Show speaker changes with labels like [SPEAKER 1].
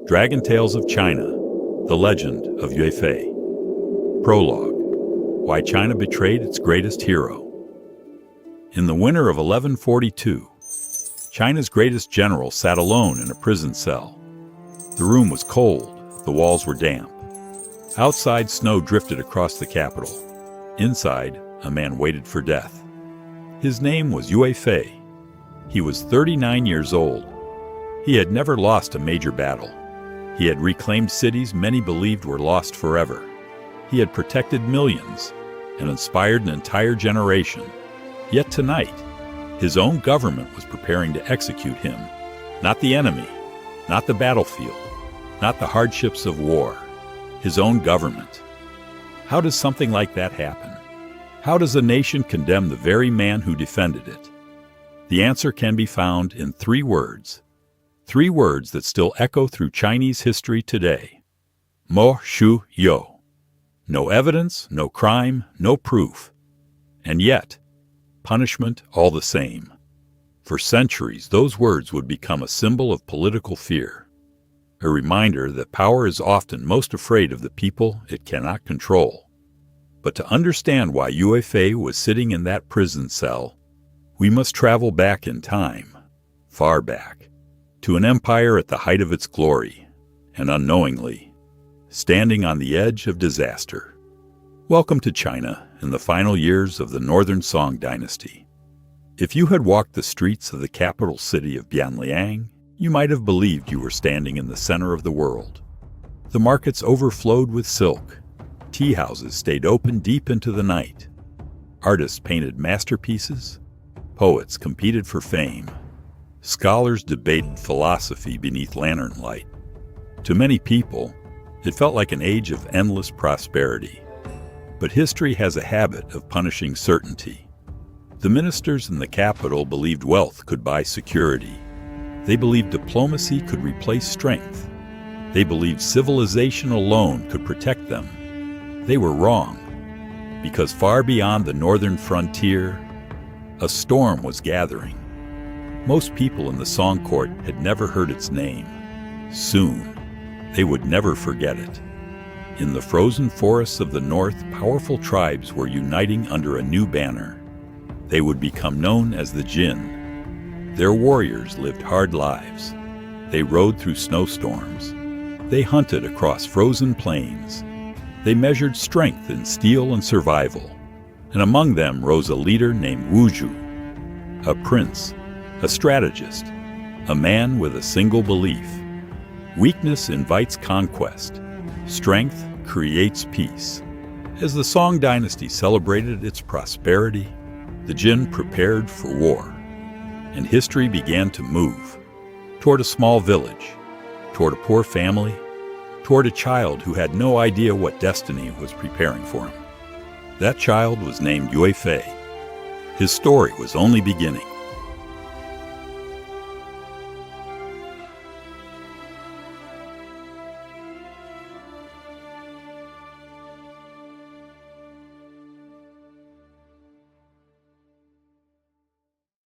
[SPEAKER 1] Dragon Tales of China, The Legend of Yue Fei. Prologue, Why China Betrayed Its Greatest Hero. In the winter of 1142, China's greatest general sat alone in a prison cell. The room was cold, the walls were damp. Outside, snow drifted across the capital. Inside, a man waited for death. His name was Yue Fei. He was 39 years old. He had never lost a major battle. He had reclaimed cities many believed were lost forever. He had protected millions and inspired an entire generation. Yet tonight, his own government was preparing to execute him. Not the enemy, not the battlefield, not the hardships of war. His own government. How does something like that happen? How does a nation condemn the very man who defended it? The answer can be found in three words that still echo through Chinese history today. Mo Shu Yo. No evidence, no crime, no proof. And yet, punishment all the same. For centuries, those words would become a symbol of political fear. A reminder that power is often most afraid of the people it cannot control. But to understand why Yue Fei was sitting in that prison cell, we must travel back in time, far back, to an empire at the height of its glory, and unknowingly, standing on the edge of disaster. Welcome to China in the final years of the Northern Song dynasty. If you had walked the streets of the capital city of Bianliang, you might have believed you were standing in the center of the world. The markets overflowed with silk. Tea houses stayed open deep into the night. Artists painted masterpieces. Poets competed for fame. Scholars debated philosophy beneath lantern light. To many people, it felt like an age of endless prosperity. But history has a habit of punishing certainty. The ministers in the capital believed wealth could buy security. They believed diplomacy could replace strength. They believed civilization alone could protect them. They were wrong, because far beyond the northern frontier, a storm was gathering. Most people in the Song court had never heard its name. Soon, they would never forget it. In the frozen forests of the north, powerful tribes were uniting under a new banner. They would become known as the Jin. Their warriors lived hard lives. They rode through snowstorms. They hunted across frozen plains. They measured strength in steel and survival. And among them rose a leader named Wu Zhu, a prince, a strategist, a man with a single belief. Weakness invites conquest. Strength creates peace. As the Song dynasty celebrated its prosperity, the Jin prepared for war. And history began to move toward a small village, toward a poor family, toward a child who had no idea what destiny was preparing for him. That child was named Yue Fei. His story was only beginning.